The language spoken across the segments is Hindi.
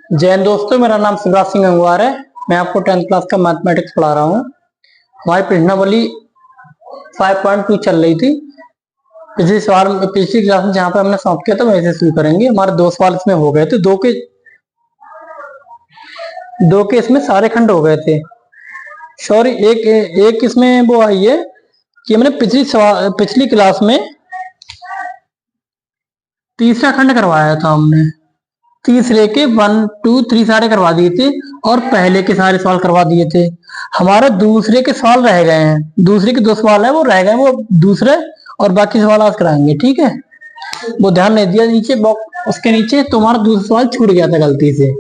जय हिंद दोस्तों, मेरा नाम शिवराज सिंह गंगवार है। मैं आपको 10th क्लास का मैथमेटिक्स पढ़ा रहा हूँ। हमारी प्रश्नावली 5.2 चल रही थी। पिछली क्लास में जहाँ पे हमने सॉल्व किया था वैसे शुरू करेंगे। हमारे 2 सवाल इसमें हो गए थे, दो के इसमें सारे खंड हो गए थे। सॉरी, एक इसमें वो आई है कि हमने पिछली क्लास में तीसरा खंड करवाया था। हमने तीसरे के 1, 2, 3 सारे करवा दिए थे और पहले के सारे सवाल करवा दिए थे। हमारे दूसरे के सवाल रह गए हैं। दूसरे के 2 सवाल है वो रह गए, वो दूसरे और बाकी सवाल आज कराएंगे। ठीक है, वो ध्यान नहीं दिया नीचे बॉक्स, उसके नीचे तुम्हारा दूसरा सवाल छूट गया था गलती से।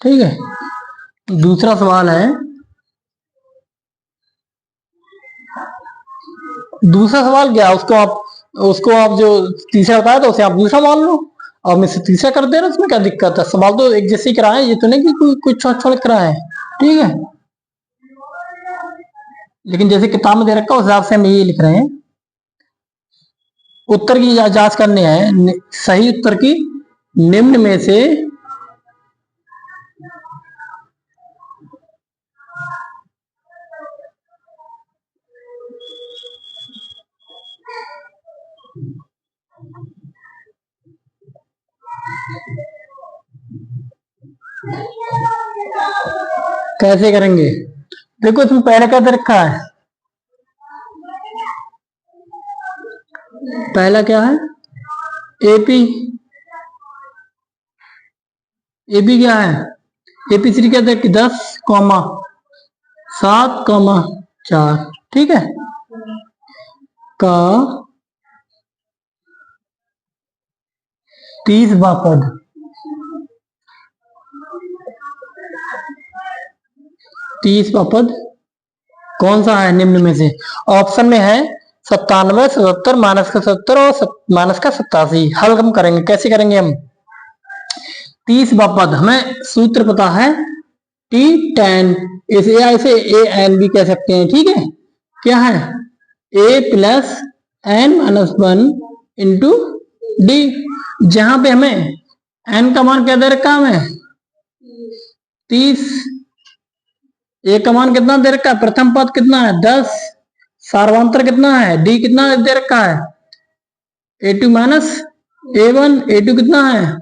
ठीक है, दूसरा सवाल है, दूसरा सवाल क्या, उसको आप जो तीसरा बताया था उसे आप दूसरा मान लो और मैं से तीसरा कर दे रहा, उसमें क्या दिक्कत है। सवाल तो एक जैसे ही कराए, ये तो नहीं कि कुछ छोड़ छोड़ कराए। ठीक है, लेकिन जैसे किताब में दे रखा उस हिसाब से हम ये लिख रहे हैं। उत्तर की जांच करनी है। सही उत्तर की निम्न में से कैसे करेंगे। देखो इसमें पहले क्या दे रखा है, पहला क्या है, एपी। एपी क्या है, एपी श्री क्या दे 10,7,4। ठीक है, का 30वां पद। 30वां पद कौन सा है निम्न में से। ऑप्शन में है 97, 77, माइनस का 70 और माइनस का 87। हल हम करेंगे, कैसे करेंगे हम। 30वां पद हमें सूत्र पता है, टी टेन, इसे ए एन भी कह सकते हैं। ठीक है, क्या है, a plus N minus 1 into d. जहां पे हमें एन का मान क्या दे रखा है, हमें 30। ए का मान कितना दे रखा है, प्रथम पद कितना है 10, सार्वंतर कितना है, डी कितना दे रखा है a2 माइनस a1। a2 कितना है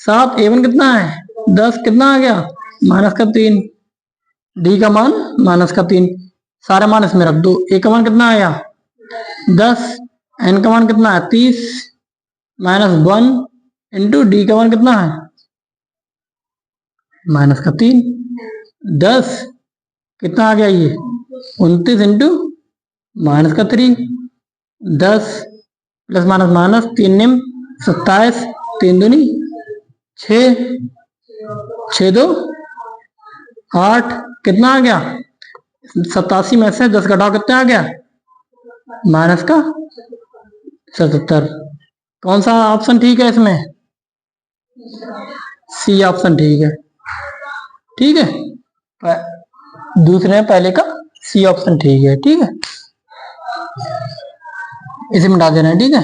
7, a1 कितना है 10, कितना आ गया माइनस का 3, डी का मान माइनस का 3। सारे मान इसमें रख दो। ए का मान कितना आया 10, एन का मान कितना है 30 माइनस 1 इंटू डी का मान कितना है माइनस का 3। 10 कितना आ गया, ये 29 इंटू माइनस का 3। 10 प्लस माइनस माइनस 3 निम 27, 3 दूनी 6, 6 2 8, कितना आ गया 87 में से 10 घटाओ, कितना आ गया माइनस का 77। कौन सा ऑप्शन ठीक है इसमें, सी ऑप्शन ठीक है। ठीक है, दूसरे में पहले का सी ऑप्शन ठीक है। ठीक है, इसे मिटा देना है। ठीक है,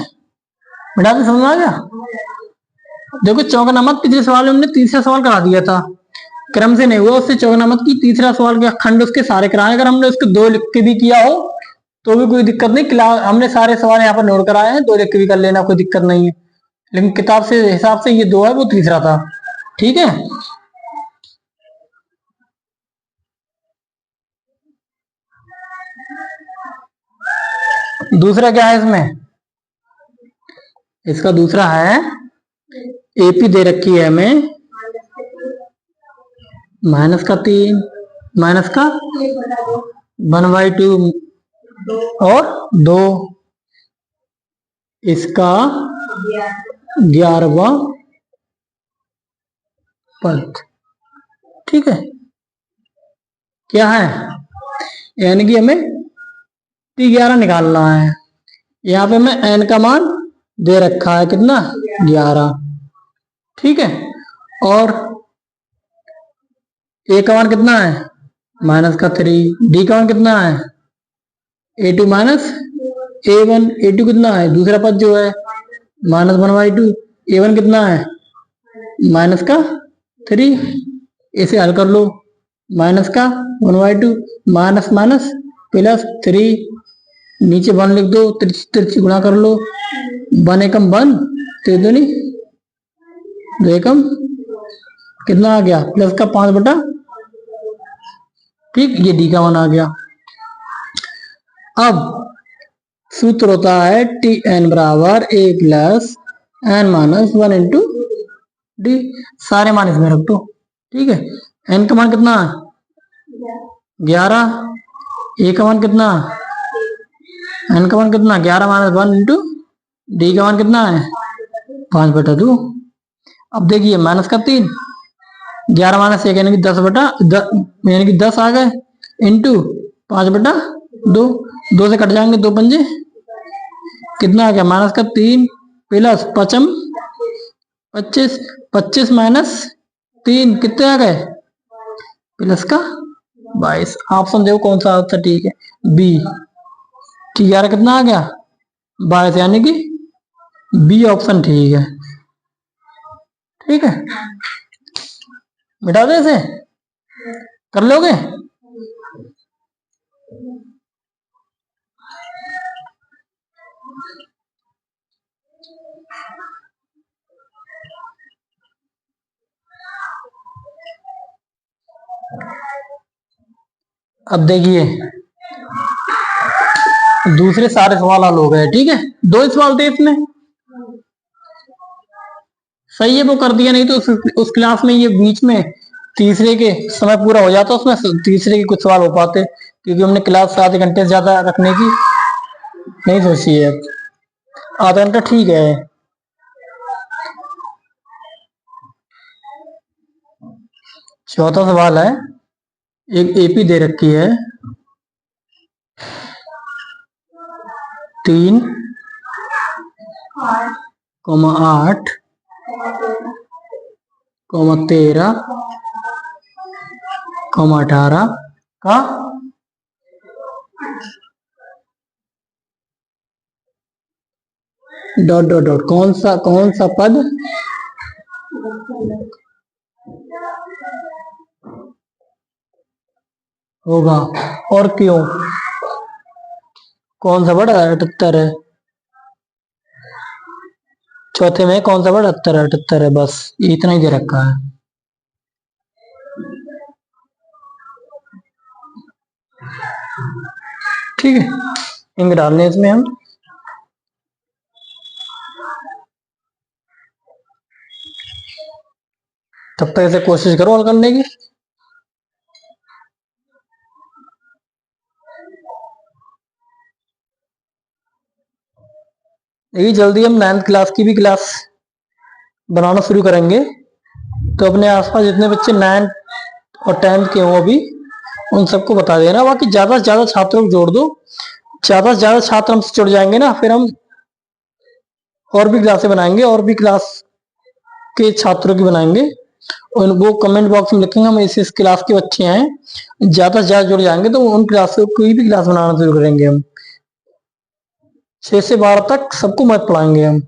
मिटा के समझ आ गया। देखो चौगनामत पिछले सवाल में हमने तीसरा सवाल करा दिया था, क्रम से नहीं हुआ, उससे चौगनामत की तीसरा सवाल का खंड उसके सारे कराए। अगर हमने उसके 2 लिख के भी किया हो तो भी कोई दिक्कत नहीं, हमने सारे सवाल यहाँ पर नोट कराए हैं, 2 लिख के भी कर लेना, कोई दिक्कत नहीं है। लेकिन किताब से हिसाब से ये 2 है, वो तीसरा था। ठीक है, दूसरा क्या है इसमें, इसका दूसरा है एपी दे रखी है हमें माइनस का 3, माइनस का 1/2 और 2, इसका 11वां पद। ठीक है, क्या है, यानी कि हमें T11 निकालना है। यहाँ पे हमें n का मान दे रखा है कितना 11। ठीक है, और ए का मान कितना है माइनस का 3, डी का मान कितना है a2 माइनस a1। a2 कितना है दूसरा पद जो है -1/2। A1 कितना है, माइनस का 3। इसे हल कर लो, माइनस का 1/2 माइनस माइनस प्लस 3, नीचे 1 लिख दो, तिरछी गुणा कर लो, 1 एकम 1, 3 दूनी 2 एकम कितना आ गया, प्लस का 5/, ठीक, ये डी का मान आ गया। अब सूत्र होता है टी एन बराबर a plus N minus 1 into d. सारे मान इसमें रख दो, ठीक है। एन का मान कितना, 11। ए का मान कितना, एन का मान कितना, 11 माइनस 1 इंटू डी का मान कितना है, 5/2। अब देखिए माइनस का 3, 11 माइनस 1 यानी कि यानी कि 10 आ गए, इंटू 5/2, 2 से कट जाएंगे, 2 पंजे कितना आ गया, माइनस का 3 प्लस 5 25, 25 माइनस 3 कितने आ गए, प्लस का 22। ऑप्शन देखो कौन सा आंसर ठीक है, बी। 11 कितना आ गया, 22, यानी कि बी ऑप्शन ठीक है। ठीक है, मिटा दो इसे, कर लोगे। अब देखिए दूसरे सारे सवाल हल हो गए, ठीक है। 2 सवाल थे इसमें, सही है वो कर दिया, नहीं तो उस क्लास में ये बीच में तीसरे के समय पूरा हो जाता, उसमें तीसरे के कुछ सवाल हो पाते, क्योंकि हमने क्लास आधे घंटे से ज्यादा रखने की नहीं सोची है। आधा घंटा ठीक है। चौथा सवाल है, एक एपी दे रखी है 3,8, 13, 18 का डॉट डॉट डॉट कौन सा पद होगा और क्यों, कौन सा वर्ड 78 है, चौथे में कौन सा वर्ड 78 है, बस इतना ही दे रखा है। ठीक है, इंक डालने इसमें हम, तब तक ऐसे कोशिश करो हल करने की। यही जल्दी हम 9th क्लास की भी क्लास बनाना शुरू करेंगे, तो अपने आसपास जितने बच्चे 9th और 10th के हों अभी, उन सबको बता देना। बाकी ज्यादा से ज्यादा छात्रों को जोड़ दो, ज्यादा से ज्यादा छात्र हमसे जुड़ जाएंगे ना, फिर हम और भी क्लासें बनाएंगे, और भी क्लास के छात्रों की बनाएंगे, और वो कमेंट बॉक्स में लिखेंगे हम इस क्लास के बच्चे हैं, ज्यादा से ज्यादा जुड़ जाएंगे तो उन क्लासों की भी क्लास बनाना शुरू करेंगे हम। 6 से 12 तक सबको मैथ पढ़ाएंगे हम,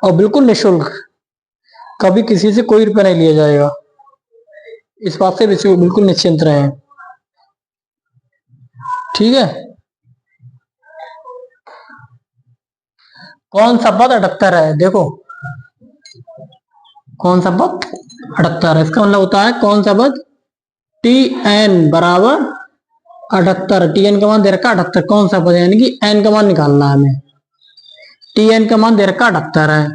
और बिल्कुल निःशुल्क, कभी किसी से कोई रुपया नहीं लिया जाएगा, इस बात से बिल्कुल निश्चिंत रहें। ठीक है, कौन सा पद 78 है, देखो कौन सा पद 78 है, इसका मतलब होता है कौन सा पद, टी एन बराबर 78, टी एन का मान दे रखा 78, कौन सा पद, यानी कि एन का मान निकालना है हमें। टी एन का मान दे रखा 78 है,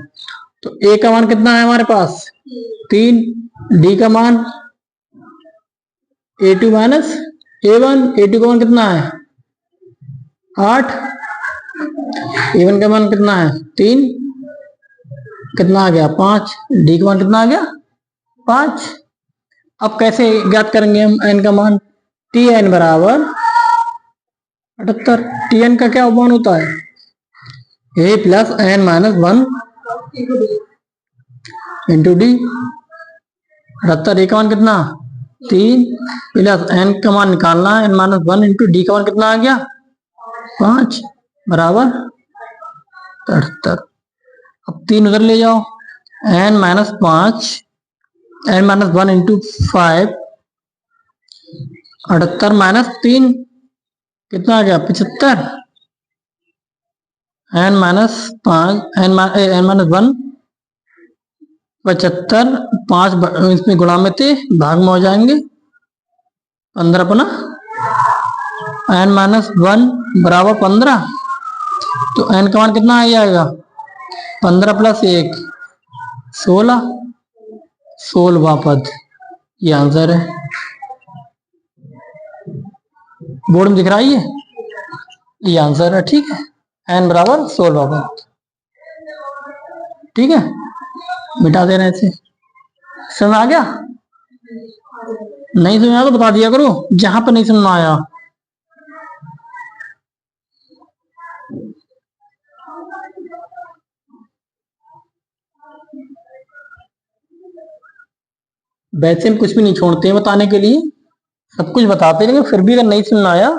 तो ए का मान कितना है हमारे पास 3, डी का मान A2 माइनस A1, A2 का मान कितना है 8, A1 का मान कितना है 3, कितना आ गया 5, डी का मान कितना आ गया 5। अब कैसे ज्ञात करेंगे हम एन का मान, टी एन बराबर 78, टी एन का क्या मान होता है a plus N minus 1 into d. 78 a का मान कितना 3 प्लस एन का मान निकालना है, एन माइनस 1 इंटू डी का मान कितना आ गया 5 बराबर 78। अब 3 उधर ले जाओ, n-5 n-1 इंटू 5 78 - 3 कितना आ गया 75 n-5 n-1 75 5 इसमें गुणा में थे भाग में हो जाएंगे 15 अपना n-1 बराबर 15 तो n का मान कितना आ जाएगा 15 + 1 16 16वां पद ये आंसर है। बोर्ड में दिख रहा है ये आंसर है। ठीक है n बराबर 16वां पद। ठीक है मिटा दे रहे हैं इसे। समझ आ गया? नहीं समझ आया तो बता दिया करो जहां पर नहीं समझ आया। वैसे हम कुछ भी नहीं छोड़ते हैं बताने के लिए, सब कुछ बताते हैं, लेकिन फिर भी अगर नहीं सुनना आया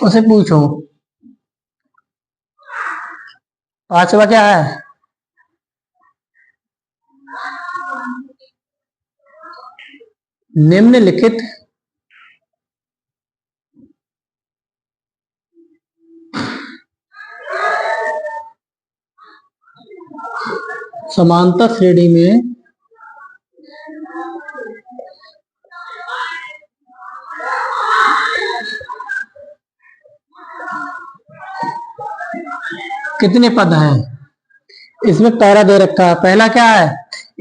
उसे पूछो। 5वां क्या है? निम्नलिखित समांतर श्रेणी में कितने पद हैं? इसमें पहला दे रखा है, पहला क्या है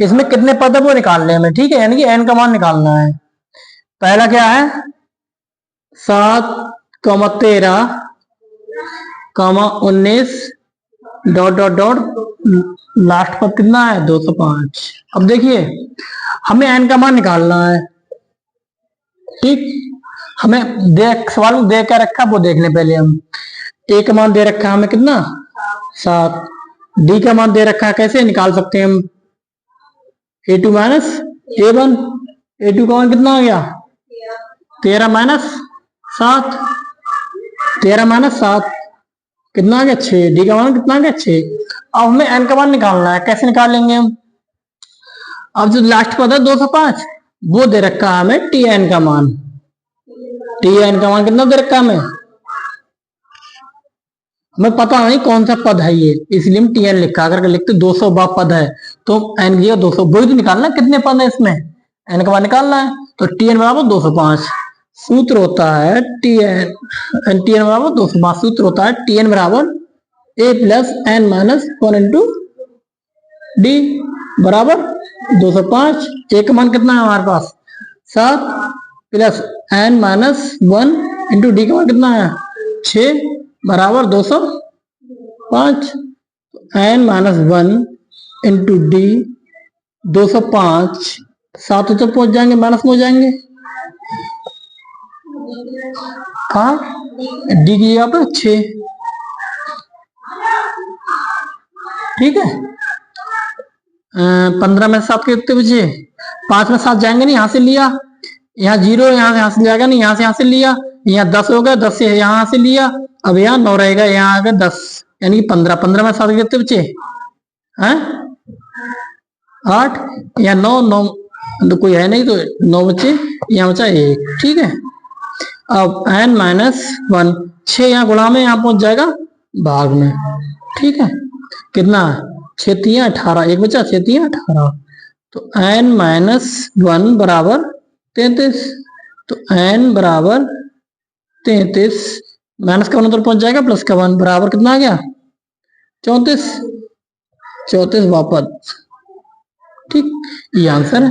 इसमें कितने पद है वो निकालने हमें। ठीक है यानी कि n का मान निकालना है। पहला क्या है 7, 13, 19 डॉट डॉट डॉट लास्ट पद कितना है 205। अब देखिए हमें n का मान निकालना है। ठीक हमें सवाल में दे क्या रखा वो देख लें पहले हम। a का मान दे रखा है हमें कितना 7, d का मान दे रखा है कैसे निकाल सकते हैं हम a2 - a1 a2 का मान कितना आ गया 13 - 7 13 - 7 कितना आ गया 6 d का मान कितना आ गया 6। अब हमें n का मान निकालना है कैसे निकालेंगे हम। अब जो लास्ट पद है 205 वो दे रखा है हमें tn का मान। tn का मान कितना दे रखा है हमें पता नहीं कौन सा पद है ये इसलिए हम tn लिखा। अगर लिखते 200 पद है तो n की 200 वही तो निकालना कितने पद है इसमें n का मान निकालना है। तो tn बराबर 205 सूत्र होता है tn बराबर 205 सूत्र होता है tn बराबर a + n-1 इंटू d बराबर 205। a का मान कितना है हमारे पास 7 + n-1 इंटू d का मान कितना है 6 बराबर 205। n-1 इंटू d 205 7 तक पहुंच जाएंगे माइनस में हो जाएंगे कहा डी की जगह पर 6। ठीक है 15 में 7 के कितने बचे 5 में 7 जाएंगे नहीं यहाँ से लिया यहाँ 0 यहाँ से जाएगा नहीं यहाँ से लिया यहाँ 10 हो गया 10 से यहाँ से लिया अब यहाँ 9 रहेगा यहाँ आ गया 10 यानी कि 15 में 7 के कितने बचे हैं 8 यहाँ 9 तो कोई है नहीं तो 9 बचे यहाँ बचा 1। ठीक है अब n-1 6 यहाँ गुणा में यहाँ पहुंच जाएगा भाग में। ठीक है कितना 6 × 3 = 18 एक बचा 6 × 3 = 18 तो n-1 बराबर 33। तो n बराबर 33 माइनस का 1 उधर पहुंच जाएगा प्लस का 1 बराबर कितना आ गया 34वां पद। ठीक ये आंसर है।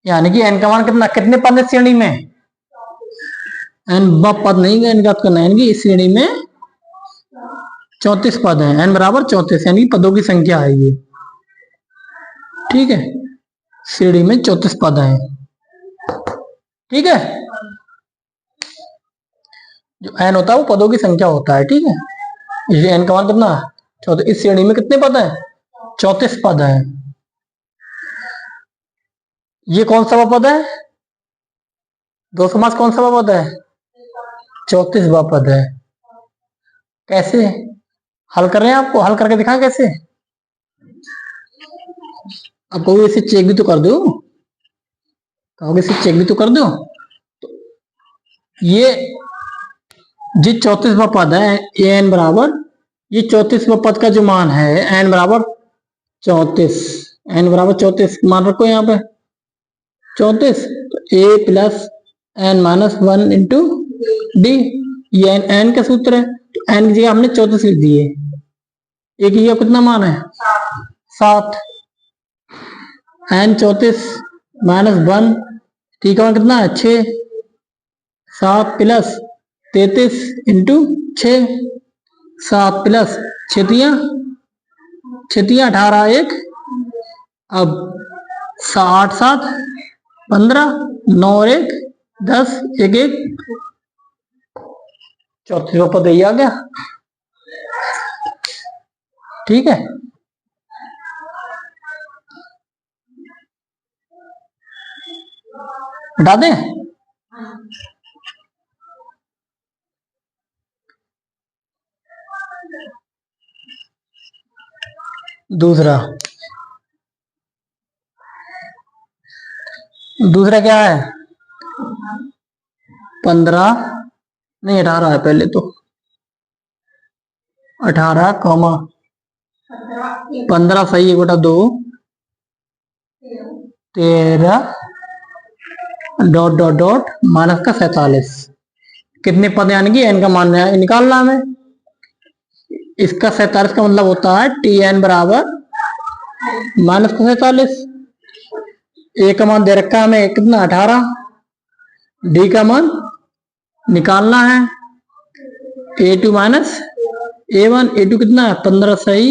यानी कि n का मान कितना कितने पद है श्रेणी में n पद नहीं है इनका करना है इस श्रेणी में 34 पद है n बराबर 34 यानी पदों की संख्या है ये। ठीक है श्रेणी में 34 पद है। ठीक है जो n होता है वो पदों की संख्या होता है। ठीक है इसलिए n का मान कितना 34 इस श्रेणी में कितने पद है 34 पद है। ये कौन सा पद है 205 कौन सा पद है 34वां पद है। कैसे हल कर रहे हैं, आपको हल करके दिखा कैसे। अब कहोगे इसे चेक भी तो कर दो, कहोगे इसे चेक भी तो कर दो। ये जी 34वां पद है ए एन बराबर, ये 34वां पद का जो मान है एन बराबर 34, एन बराबर 34 मान रखो यहाँ पे 34, तो a plus N minus 1 into d, ये एन का सूत्र है, तो एन की जगह हमने 34 लिख दिए। एक ये कितना मान है 7, एन 34 माइनस 1, ठीक है कितना है 6, 7 प्लस 33 इंटू 6, 7 प्लस 6 18 1, अब 8 7 15 9 और 1 10 1 1, 34वां पद यही आ गया। ठीक है, हटा दें। दूसरा क्या है 15 नहीं 18 है पहले तो 18 कॉमा 15 सही 1 बटा 2 13 डॉट डॉट डॉट माइनस का 47, कितने पद यानी कि एन का मान निकालना हमें। इसका 47 का मतलब होता है टी एन बराबर माइनस का 47, ए का मान दे रखा है हमें कितना 18, डी का मान निकालना है a two minus a one, a two कितना है 15 सही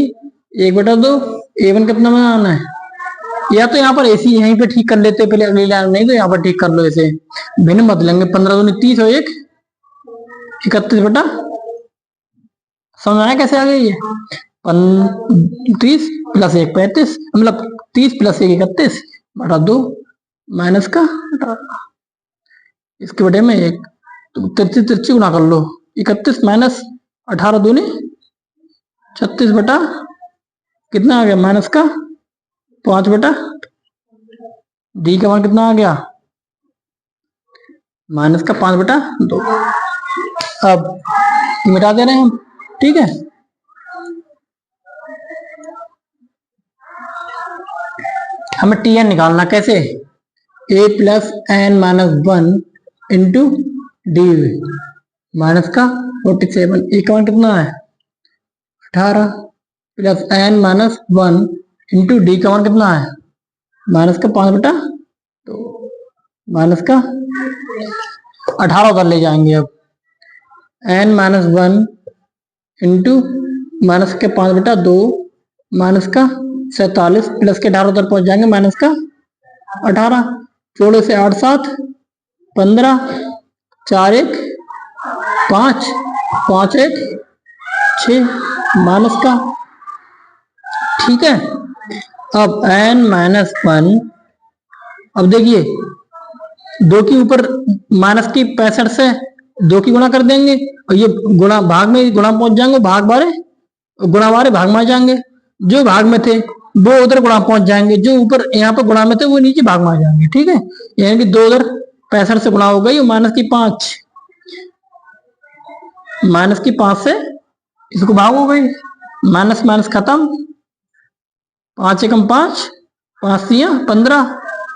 1 बटा 2, ए वन कितना बनाना है, या तो यहाँ पर ऐसी यहीं पे ठीक कर लेते पहले अगली लाइन, नहीं तो यहाँ पर ठीक कर लो ऐसे भिन्न मत लेंगे। 15 दूनी 30 और 1 31 बटा, समझ आया कैसे आ गई ये 30 प्लस 1 35, मतलब 30 प्लस 1 31 बटा 2 माइनस का 18, इसके बटे में 1, तो 33 गुना कर लो 31 माइनस 18 दूनी 36 बटा कितना आ गया माइनस का 5 बटा, डी का मान कितना आ गया माइनस का 5 बटा 2। अब मिटा दे रहे हैं हम, ठीक है। हमें टी एन निकालना कैसे, a plus N minus 1 into d minus का 47, ए का मान कितना है 18 plus N minus 1 into d का मान कितना है माइनस का 5 बटा, तो माइनस का 18 उधर ले जाएंगे। अब एन माइनस 1 इंटू माइनस के 5 बटा 2 माइनस का 47 प्लस के 18 उधर पहुंच जाएंगे माइनस का 18, जोड़े से 8 7 15 4 1 5 5 1 6 माइनस का, ठीक है। अब एन माइनस 1, अब देखिए 2 के ऊपर माइनस की 65 से 2 की गुणा कर देंगे और ये गुणा भाग में गुणा पहुंच जाएंगे, भाग बारे गुणा बारे भाग में आ जाएंगे, जो भाग में थे वो उधर गुणा पहुंच जाएंगे, जो ऊपर यहाँ पर गुणा में थे वो नीचे भाग में आ जाएंगे, ठीक है। यानी कि 2 उधर 65 से गुणा हो गई और माइनस की 5, माइनस की 5 से इसको भाग हो गई, माइनस माइनस खत्म, 5 एकम 5 5 तिया 15,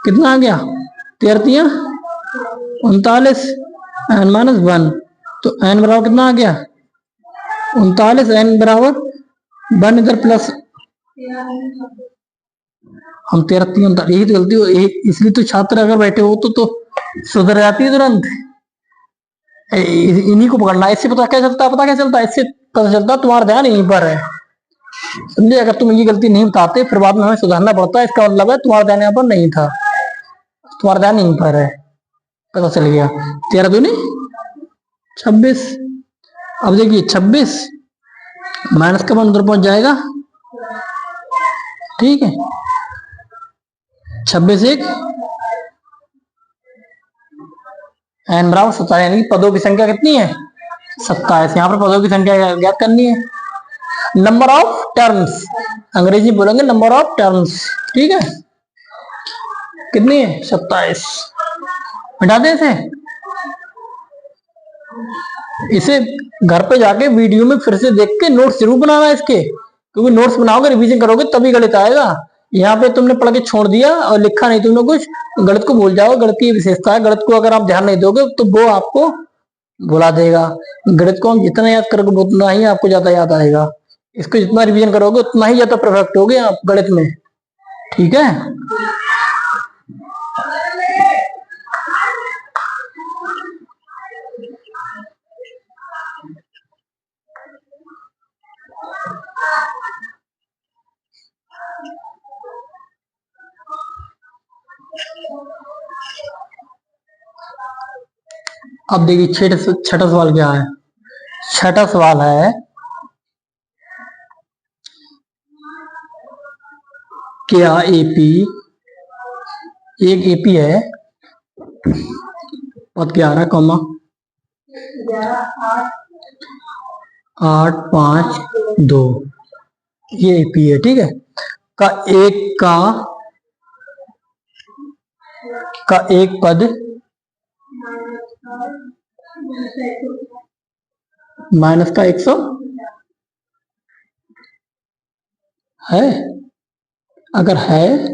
कितना आ गया 13 तिया 39, एन माइनस 1, तो एन बराबर कितना आ गया 39, एन बराबर 1 इधर प्लस, हम 13 3 39, यही तो गलती हो, इसलिए तो छात्र अगर बैठे हो तो सुधर जाती है तुरंत, इन्हीं को पकड़ना। इससे पता क्या चलता है, पता क्या चलता है, इससे पता चलता है तुम्हारा ध्यान यहीं पर है, समझे। अगर तुम ये गलती नहीं बताते फिर बाद में हमें सुधारना पड़ता है, इसका मतलब है तुम्हारा ध्यान यहाँ पर नहीं था, तुम्हारा ध्यान यहीं पर है, पता चल गया। 13 दूनी 26, अब देखिए 26 माइनस का मान उधर पहुंच जाएगा, ठीक है। 26 1 एन बराबर 27, यानी पदों की संख्या कितनी है 27, यहाँ पर पदों की संख्या ज्ञात करनी है। नंबर ऑफ टर्म्स, अंग्रेजी बोलेंगे नंबर ऑफ टर्म्स। ठीक है, कितनी है 27। हटा दे इसे घर पे जाके वीडियो में फिर से देख के नोट्स जरूर बनाना है इसके, क्योंकि नोट्स बनाओगे रिवीजन करोगे तभी गणित आएगा। यहाँ पे तुमने पढ़ के छोड़ दिया और लिखा नहीं तुमने कुछ, गणित को भूल जाओ। गणित की विशेषता है, गणित को अगर आप ध्यान नहीं दोगे तो वो आपको भुला देगा। गणित को हम जितना याद करोगे उतना ही आपको ज्यादा याद आएगा। इसको जितना रिवीजन करोगे उतना ही ज्यादा परफेक्ट होगे आप गणित में। ठीक है, अब देखिए छठा सवाल क्या है। छठा सवाल है, क्या एपी, एक एपी है पद 11, 8, 5, 2, ये एपी है। ठीक है, का एक पद माइनस का 100 है, अगर है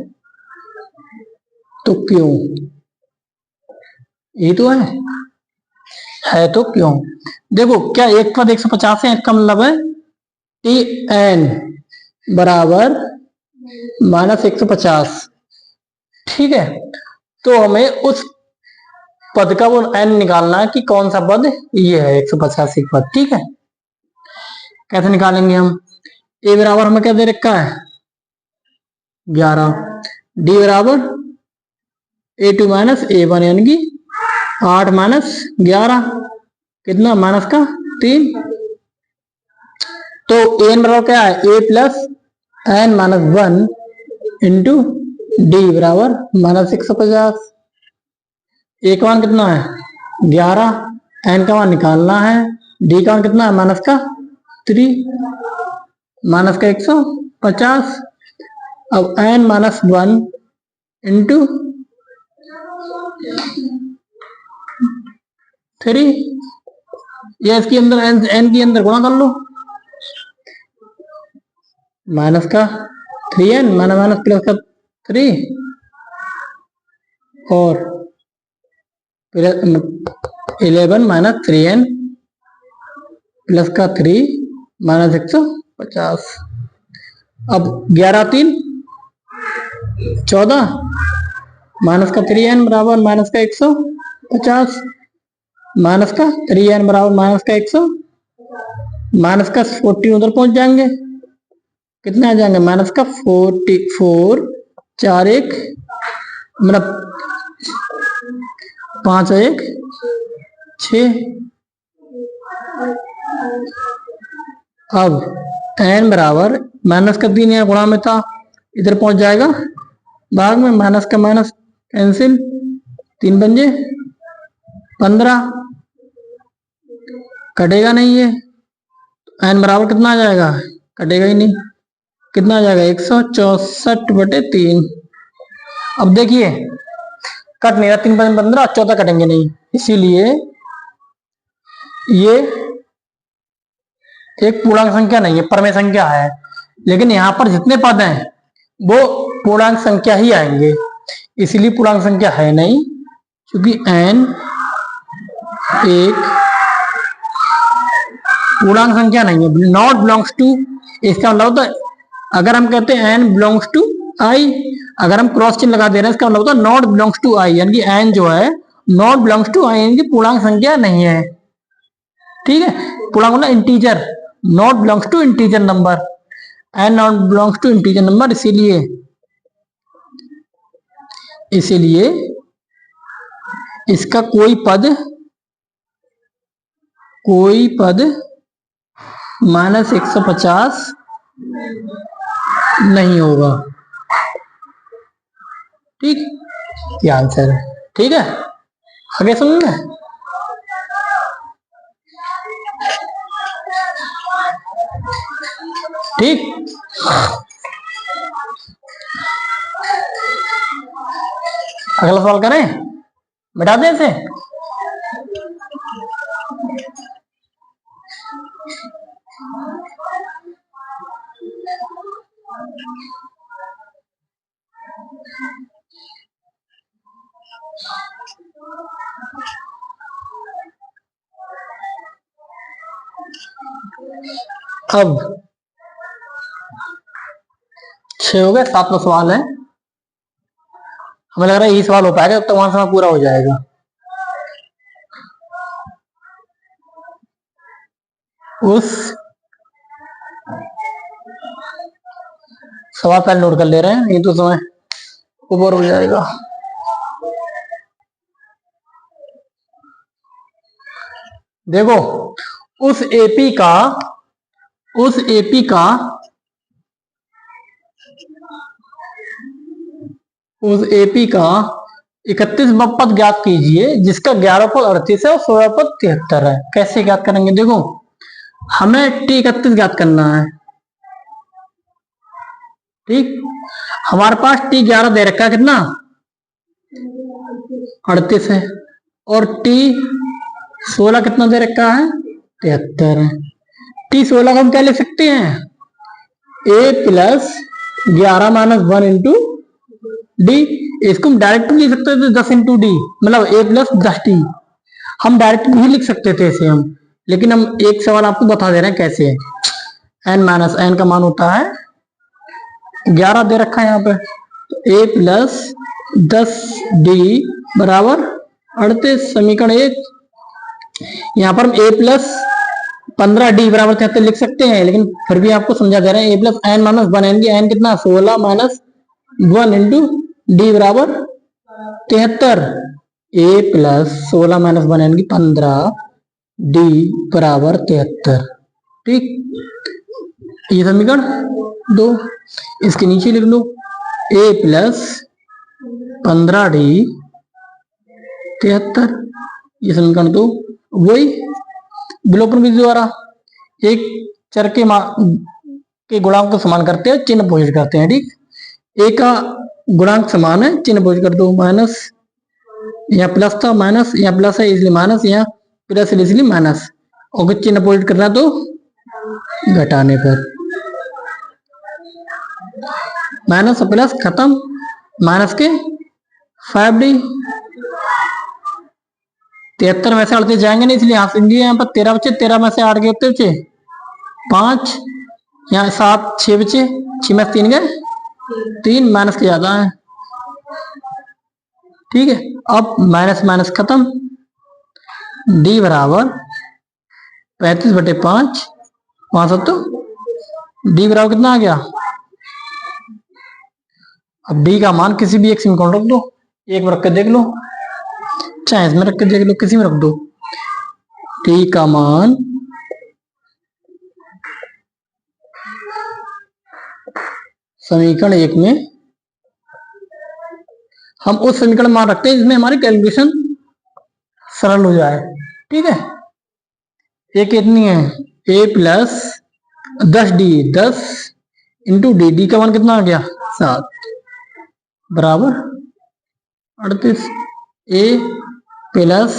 तो क्यों? ये तो है तो क्यों? देखो, क्या एक पद 150 है, इसका मतलब है टी एन बराबर माइनस 150। ठीक है, तो हमें उस पद का वो एन निकालना है कि कौन सा पद ये है 185 पद। ठीक है, कैसे निकालेंगे हम? ए बराबर हमें क्या दे रखा है 11, डी बराबर A2 माइनस A1 यानी कि 8 माइनस 11 कितना माइनस का 3। तो एन बराबर क्या है A plus N minus 1 into D बराबर माइनस 150। ए का मान कितना है 11, एन का मान निकालना है, डी का मान कितना है माइनस का 3, माइनस का 150। अब एन माइनस 1 इंटू 3, ये इसके अंदर एन के अंदर गुणा कर लो, माइनस का 3n माइनस प्लस का 3 और 11 माइनस 3n प्लस का 3 माइनस 150। अब 11 3 14 माइनस का 3n बराबर माइनस का 150, माइनस का 3n बराबर माइनस का 100, माइनस का 14 उधर पहुंच जाएंगे, कितने आ जाएंगे माइनस का 44, 4 1 मतलब 5 1 6। अब n बराबर माइनस का 3 गुणा में था, इधर पहुंच जाएगा भाग में, माइनस का माइनस कैंसिल, 3 बन जाए 15, कटेगा नहीं ये, n बराबर कितना आ जाएगा कटेगा ही नहीं, कितना आ जाएगा 164/3। अब देखिए कट नहीं रहा, 3 15 14 कटेंगे नहीं, इसीलिए ये एक पूर्णांक संख्या नहीं है, परमेय संख्या है। लेकिन यहाँ पर जितने पद हैं वो पूर्णांक संख्या ही आएंगे, इसीलिए पूर्णांक संख्या है नहीं, क्योंकि n एक पूर्णांक संख्या नहीं है, नॉट बिलोंग्स टू। इसका मतलब होता है अगर हम कहते हैं n बिलोंग्स टू i, अगर हम क्रॉस चिन्ह लगा दे रहे हैं इसका मतलब होता है नॉट बिलोंग्स टू i, यानी कि n जो है नॉट बिलोंग्स टू i यानी कि पूर्णांक संख्या नहीं है। ठीक है, पूर्णांक मतलब integer, not belongs to integer number, n not belongs to integer number, इसीलिए इसका कोई पद माइनस 150 नहीं होगा। ठीक, ये आंसर है। ठीक है, आगे सुनना। ठीक। अगला सवाल करें, मिटा दें इसे। अब 6 हो गए, 7वां सवाल है। हमें लग रहा है ये सवाल हो पाएगा तो वहां समय पूरा हो जाएगा। उस सवाल पहले नोट कर ले रहे हैं, नहीं तो समय ऊपर हो जाएगा। देखो, उस एपी का 31वां पद ज्ञात कीजिए जिसका 11 पद 38 है और 16 पद 73 है। कैसे ज्ञात करेंगे? देखो, हमें T31 ज्ञात करना है। ठीक, हमारे पास T11 दे रखा है, कितना? 38 है, और T16 कितना दे रखा है? 73 है। T16 को हम क्या लिख सकते हैं? A plus 11 minus 1 into D. इसको हम डायरेक्ट लिख सकते थे 10 इंटू डी, मतलब A प्लस 10 टी। हम डायरेक्ट भी लिख सकते थे इसे हम, लेकिन हम एक सवाल आपको बता दे रहे हैं कैसे। n माइनस एन का मान होता है 11 दे रखा है यहाँ पे, तो A प्लस 10D बराबर 38। समीकरण 1। यहाँ पर हम A प्लस 15D बराबर 73 लिख सकते हैं, लेकिन फिर भी आपको समझा दे रहे हैं। A plus N minus 1 N की एन कितना? 16 माइनस 1 इंटू डी बराबर 73। A प्लस 16 माइनस 1 एन की 15 डी बराबर 73। ठीक, ये समीकरण 2। इसके नीचे लिख लो A प्लस 15D 73, ये समीकरण 2। वही विलोपन विधि द्वारा एक चर के गुणांक को समान करते हैं, चिन्ह पोजिट करते हैं। ठीक, A का गुणांक समान है, चिन्ह पोजिट कर दो। माइनस, यहाँ प्लस था, माइनस, यहाँ प्लस है इसलिए माइनस, यहाँ प्लस है इसलिए माइनस। और चिन्ह पोजिट करना तो घटाने पर माइनस और प्लस खत्म, माइनस के 5D। 73 में से 38 जाएंगे नहीं, इसलिए यहाँ पर 13 बचे। 13 में से 8 गए कितने बचे? 5। यहाँ 7, 6 बचे, 6 में 3 गए 3, माइनस के ज्यादा है। ठीक है, अब माइनस माइनस खत्म, डी बराबर 35/5, वहां सब तो डी बराबर कितना आ गया? अब डी का मान किसी भी एक समीकरण रख दो, एक में रख के देख लो, चाहे इसमें रख के देख लो, किसी में रख दो। डी का मान समीकरण 1 में हम उस समीकरण मान रखते हैं जिसमें हमारी कैलकुलेशन सरल हो जाए। ठीक है, एक कितनी है? A plus 10D 10 into d का मान कितना आ गया? 7 बराबर 38। A प्लस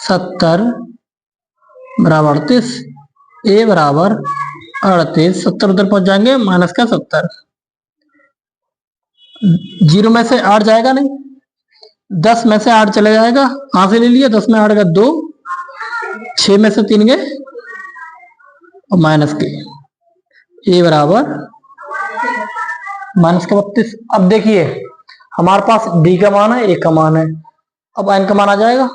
70 बराबर 38। A बराबर 38, 70 उधर पहुंच जाएंगे, माइनस का 70। 0 में से 8 जाएगा नहीं, 10 में से 8 चले जाएगा, कहां से ले लिया? 10 में 8 का 2, 6 में से 3 गए और माइनस के। A बराबर माइनस का 32। अब देखिए, हमारे पास D का मान है, A का मान है, अब N का मान आ जाएगा।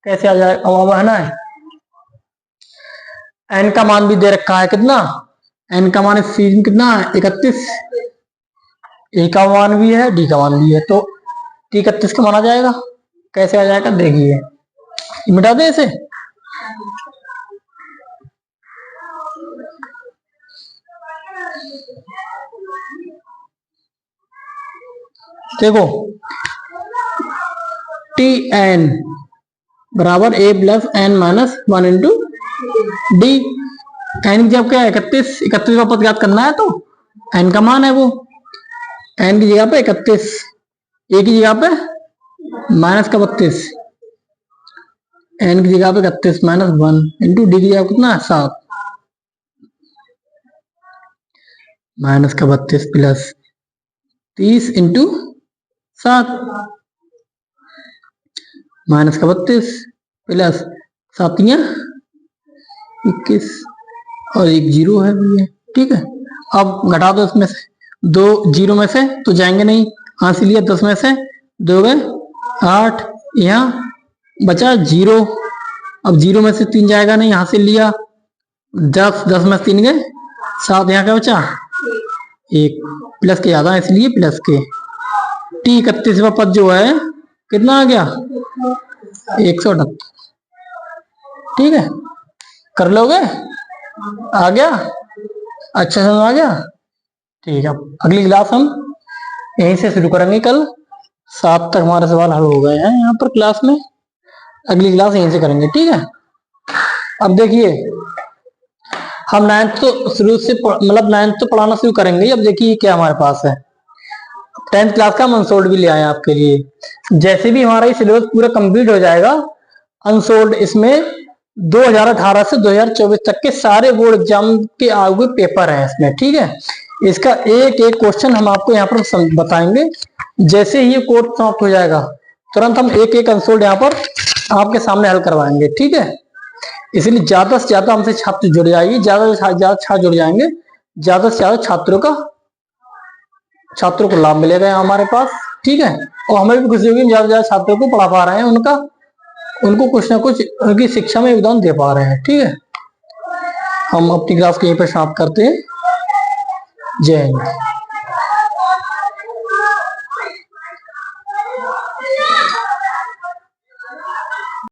कैसे आ जाएगा? अब है ना, N का मान भी दे रखा है, कितना? N का मान इस चीज में कितना है? 31। A का मान भी है, D का मान भी है, तो T31 का मान आ जाएगा। कैसे आ जाएगा? देखिए, मिटा दे इसे। देखो, Tn बराबर A plus N minus 1 into D. N की जगह क्या है 31, 31 का पद याद करना है तो एन का मान है वो, एन की जगह पे 31, ए की जगह पे माइनस का 32, एन की जगह पे 31 माइनस 1 इंटू डी की जगह कितना है 7, माइनस का 32 प्लस 30 इंटू 7, माइनस का 32 प्लस 7 21 और एक जीरो है भैया। ठीक है, अब घटा दो इसमें से, दो जीरो में से तो जाएंगे नहीं, हाँ से लिया 10 में से 2 गए 8, यहाँ बचा जीरो, अब जीरो में से 3 जाएगा नहीं, यहाँ से लिया 10, 10 में से 3 गए 7, यहाँ क्या बचा 1, प्लस के ज्यादा इसलिए प्लस के, टी 31वां पद जो है कितना आ गया 178। ठीक है, कर लोगे, आ गया, अच्छा समझ आ गया। ठीक है, अगली क्लास हम यहीं से शुरू करेंगे, कल 7 तक हमारे सवाल हल हो गए हैं यहाँ पर क्लास में, अगली क्लास यहीं से करेंगे। ठीक है, अब देखिए हम 9th तो शुरू से मतलब 9th तो पढ़ाना शुरू करेंगे। अब देखिए क्या हमारे पास है, 10th क्लास का हम अनसोल्ड भी ले आए आपके लिए। जैसे भी हमारा ये सिलेबस पूरा कंप्लीट हो जाएगा अनसोल्ड, इसमें 2018 से 2024 तक के सारे बोर्ड एग्जाम के आगे पेपर है इसमें। ठीक है, इसका एक एक क्वेश्चन हम आपको यहाँ पर बताएंगे। जैसे ही ये कोर्स समाप्त हो जाएगा तुरंत हम एक एक अनसोल्ड यहाँ पर आपके सामने हल करवाएंगे। ठीक है, इसलिए ज्यादा से ज्यादा हमसे छात्र जुड़ जाएगी, ज्यादा से ज्यादा छात्र जुड़ जाएंगे, ज्यादा से ज्यादा छात्रों को लाभ मिलेगा हमारे पास। ठीक है, और हमें भी खुशी होगी ज्यादा से ज्यादा छात्रों को पढ़ा पा रहे हैं, उनको कुछ ना कुछ उनकी शिक्षा में योगदान दे पा रहे हैं। ठीक है, हम अपनी क्लास को यहीं पर समाप्त करते हैं। जय हिंद।